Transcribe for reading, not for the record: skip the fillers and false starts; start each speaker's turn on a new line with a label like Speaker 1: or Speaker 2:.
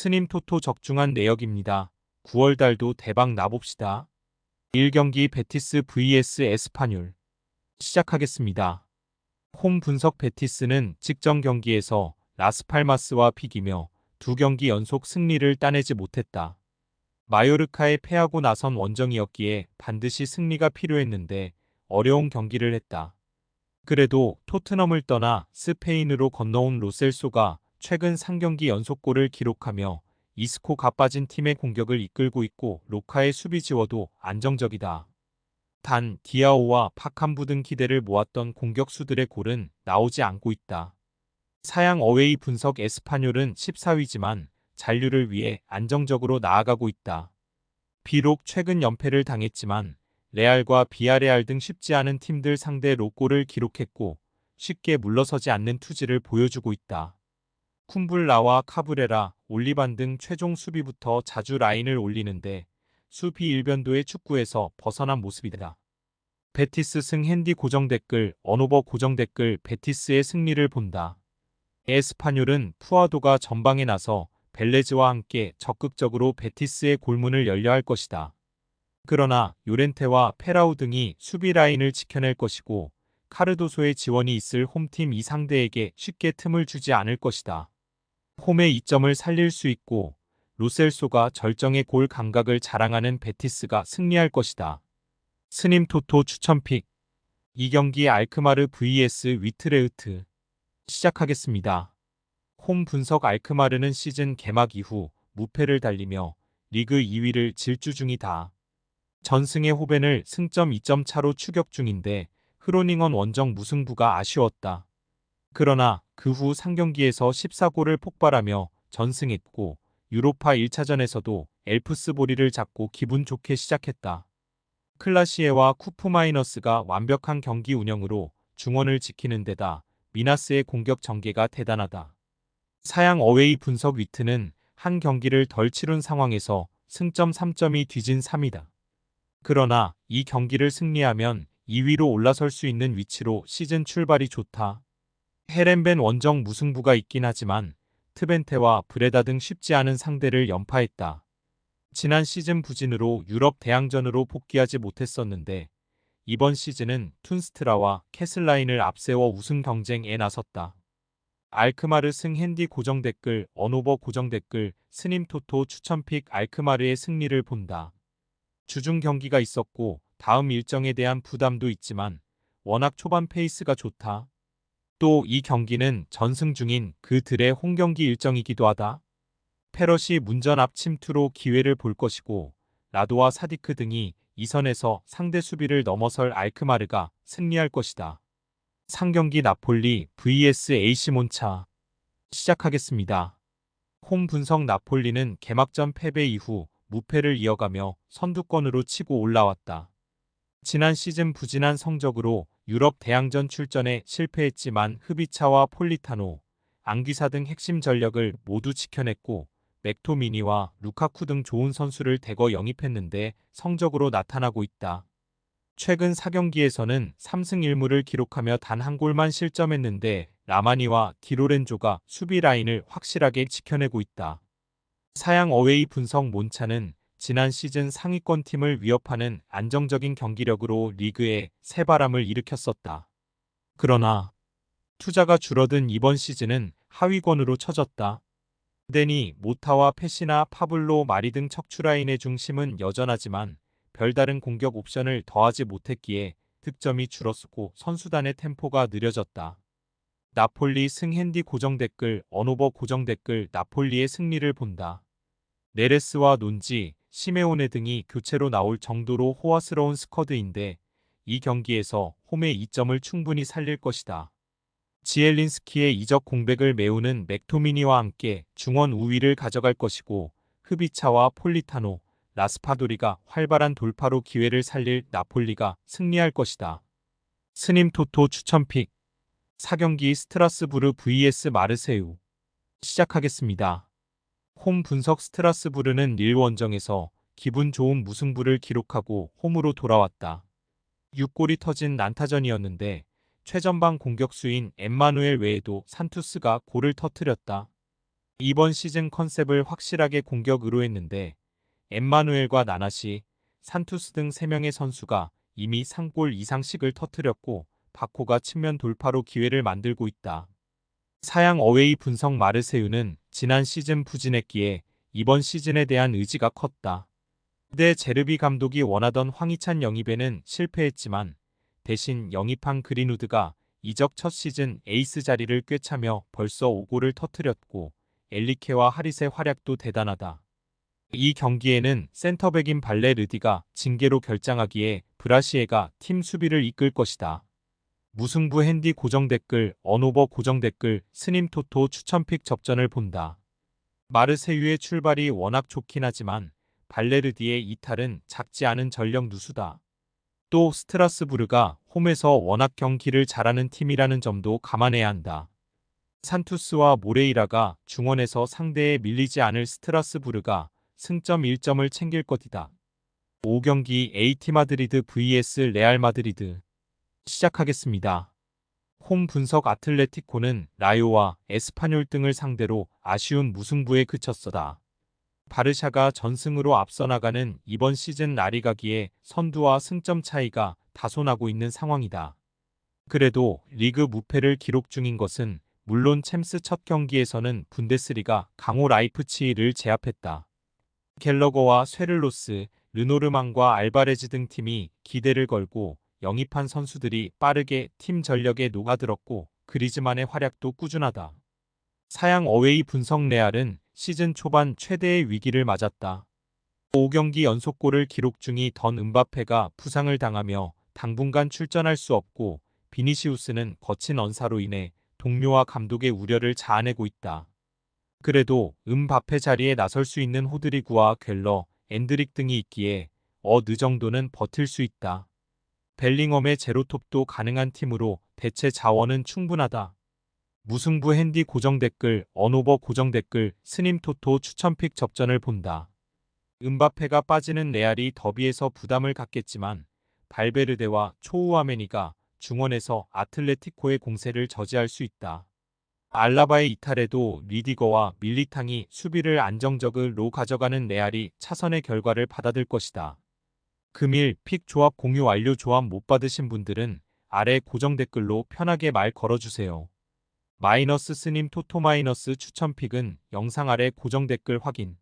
Speaker 1: 스님 토토 적중한 내역입니다. 9월달도 대박 나봅시다. 1경기 베티스 vs 에스파뇰 시작하겠습니다. 홈 분석 베티스는 직전 경기에서 라스팔마스와 비기며 2경기 연속 승리를 따내지 못했다. 마요르카에 패하고 나선 원정이었기에 반드시 승리가 필요했는데 어려운 경기를 했다. 그래도 토트넘을 떠나 스페인으로 건너온 로셀소가 최근 3경기 연속골을 기록하며 이스코가 빠진 팀의 공격을 이끌고 있고 로카의 수비 지워도 안정적이다. 단 디아오와 파캄부 등 기대를 모았던 공격수들의 골은 나오지 않고 있다. 사양 어웨이 분석 에스파뇰은 14위지만 잔류를 위해 안정적으로 나아가고 있다. 비록 최근 연패를 당했지만 레알과 비아레알 등 쉽지 않은 팀들 상대로 골을 기록했고 쉽게 물러서지 않는 투지를 보여주고 있다. 쿰블라와 카브레라, 올리반 등 최종 수비부터 자주 라인을 올리는데 수비 일변도의 축구에서 벗어난 모습이다. 베티스 승 핸디 고정 댓글, 언오버 고정 댓글 베티스의 승리를 본다. 에스파뇰은 푸아도가 전방에 나서 벨레즈와 함께 적극적으로 베티스의 골문을 열려 할 것이다. 그러나 요렌테와 페라우 등이 수비 라인을 지켜낼 것이고 카르도소의 지원이 있을 홈팀 이 상대에게 쉽게 틈을 주지 않을 것이다. 홈의 이점을 살릴 수 있고 로셀소가 절정의 골 감각을 자랑하는 베티스가 승리할 것이다. 스님 토토 추천픽 2경기 알크마르 vs 위트레흐트 시작하겠습니다. 홈 분석 알크마르는 시즌 개막 이후 무패를 달리며 리그 2위를 질주 중이다. 전승의 호벤을 승점 2점 차로 추격 중인데 흐로닝언 원정 무승부가 아쉬웠다. 그러나 그 후 3경기에서 14골을 폭발하며 전승했고 유로파 1차전에서도 엘프스보리를 잡고 기분 좋게 시작했다. 클라시에와 쿠프마이너스가 완벽한 경기 운영으로 중원을 지키는 데다 미나스의 공격 전개가 대단하다. 사양 어웨이 분석 위트는 한 경기를 덜 치룬 상황에서 승점 3점이 뒤진 3위다. 그러나 이 경기를 승리하면 2위로 올라설 수 있는 위치로 시즌 출발이 좋다. 헤렌벤 원정 무승부가 있긴 하지만 트벤테와 브레다 등 쉽지 않은 상대를 연파했다. 지난 시즌 부진으로 유럽 대항전으로 복귀하지 못했었는데 이번 시즌은 툰스트라와 캐슬라인을 앞세워 우승 경쟁에 나섰다. 알크마르 승 핸디 고정 댓글, 언오버 고정 댓글, 스님 토토 추천픽 알크마르의 승리를 본다. 주중 경기가 있었고 다음 일정에 대한 부담도 있지만 워낙 초반 페이스가 좋다. 또 이 경기는 전승 중인 그들의 홈경기 일정이기도 하다. 페럿이 문전 앞 침투로 기회를 볼 것이고 라도와 사디크 등이 이 선에서 상대 수비를 넘어설 알크마르가 승리할 것이다. 상경기 나폴리 vs AC 몬차 시작하겠습니다. 홈 분석 나폴리는 개막전 패배 이후 무패를 이어가며 선두권으로 치고 올라왔다. 지난 시즌 부진한 성적으로 유럽 대항전 출전에 실패했지만 흐비차와 폴리타노, 앙귀사 등 핵심 전력을 모두 지켜냈고 맥토미니와 루카쿠 등 좋은 선수를 대거 영입했는데 성적으로 나타나고 있다. 최근 4경기에서는 3승 1무를 기록하며 단 한 골만 실점했는데 라마니와 디로렌조가 수비 라인을 확실하게 지켜내고 있다. 사양 어웨이 분석 몬차는 지난 시즌 상위권 팀을 위협하는 안정적인 경기력으로 리그에 새바람을 일으켰었다. 그러나 투자가 줄어든 이번 시즌은 하위권으로 처졌다. 데니, 모타와 페시나 파블로 마리 등 척추라인의 중심은 여전하지만 별다른 공격 옵션을 더하지 못했기에 득점이 줄었고 선수단의 템포가 느려졌다. 나폴리 승 핸디 고정 댓글, 언오버 고정 댓글 나폴리의 승리를 본다. 네레스와 논지, 시메오네 등이 교체로 나올 정도로 호화스러운 스쿼드인데 이 경기에서 홈의 이점을 충분히 살릴 것이다. 지엘린스키의 이적 공백을 메우는 맥토미니와 함께 중원 우위를 가져갈 것이고 흐비차와 폴리타노, 라스파도리가 활발한 돌파로 기회를 살릴 나폴리가 승리할 것이다. 스님 토토 추천픽 4경기 스트라스부르 vs 마르세유 시작하겠습니다. 홈 분석 스트라스부르는 릴 원정에서 기분 좋은 무승부를 기록하고 홈으로 돌아왔다. 6골이 터진 난타전이었는데 최전방 공격수인 엠마누엘 외에도 산투스가 골을 터뜨렸다. 이번 시즌 컨셉을 확실하게 공격으로 했는데 엠마누엘과 나나시, 산투스 등 3명의 선수가 이미 3골 이상씩을 터뜨렸고 바코가 측면 돌파로 기회를 만들고 있다. 사양 어웨이 분석 마르세유는 지난 시즌 부진했기에 이번 시즌에 대한 의지가 컸다. 그때 제르비 감독이 원하던 황희찬 영입에는 실패했지만 대신 영입한 그린우드가 이적 첫 시즌 에이스 자리를 꿰차며 벌써 5골을 터뜨렸고 엘리케와 하릿의 활약도 대단하다. 이 경기에는 센터백인 발레르디가 징계로 결장하기에 브라시에가 팀 수비를 이끌 것이다. 무승부 핸디 고정 댓글, 언오버 고정 댓글, 스님토토 추천픽 접전을 본다. 마르세유의 출발이 워낙 좋긴 하지만 발레르디의 이탈은 작지 않은 전력 누수다. 또 스트라스부르가 홈에서 워낙 경기를 잘하는 팀이라는 점도 감안해야 한다. 산투스와 모레이라가 중원에서 상대에 밀리지 않을 스트라스부르가 승점 1점을 챙길 것이다. 5경기 AT 마드리드 vs 레알 마드리드 시작하겠습니다. 홈 분석 아틀레티코는 라요와 에스파뇰 등을 상대로 아쉬운 무승부에 그쳤어다. 바르샤가 전승으로 앞서 나가는 이번 시즌 라리가기에 선두와 승점 차이가 다소 나고 있는 상황이다. 그래도 리그 무패를 기록 중인 것은 물론 챔스 첫 경기에서는 분데스리가 강호 라이프치히를 제압했다. 갤러거와 쇠를로스, 르노르망과 알바레즈 등 팀이 기대를 걸고 영입한 선수들이 빠르게 팀 전력에 녹아들었고 그리즈만의 활약도 꾸준하다. 사양 어웨이 분석 레알은 시즌 초반 최대의 위기를 맞았다. 5경기 연속골을 기록 중이던 음바페가 부상을 당하며 당분간 출전할 수 없고 비니시우스는 거친 언사로 인해 동료와 감독의 우려를 자아내고 있다. 그래도 음바페 자리에 나설 수 있는 호드리구와 갤러, 엔드릭 등이 있기에 어느 정도는 버틸 수 있다. 벨링엄의 제로톱도 가능한 팀으로 대체 자원은 충분하다. 무승부 핸디 고정 댓글, 언오버 고정 댓글, 스님토토 추천픽 접전을 본다. 음바페가 빠지는 레알이 더비에서 부담을 갖겠지만 발베르데와 초우아메니가 중원에서 아틀레티코의 공세를 저지할 수 있다. 알라바의 이탈에도 리디거와 밀리탕이 수비를 안정적으로 가져가는 레알이 차선의 결과를 받아들 것이다. 금일 픽 조합 공유 완료. 조합 못 받으신 분들은 아래 고정 댓글로 편하게 말 걸어주세요. 마이너스 스님 토토 마이너스 추천픽은 영상 아래 고정 댓글 확인.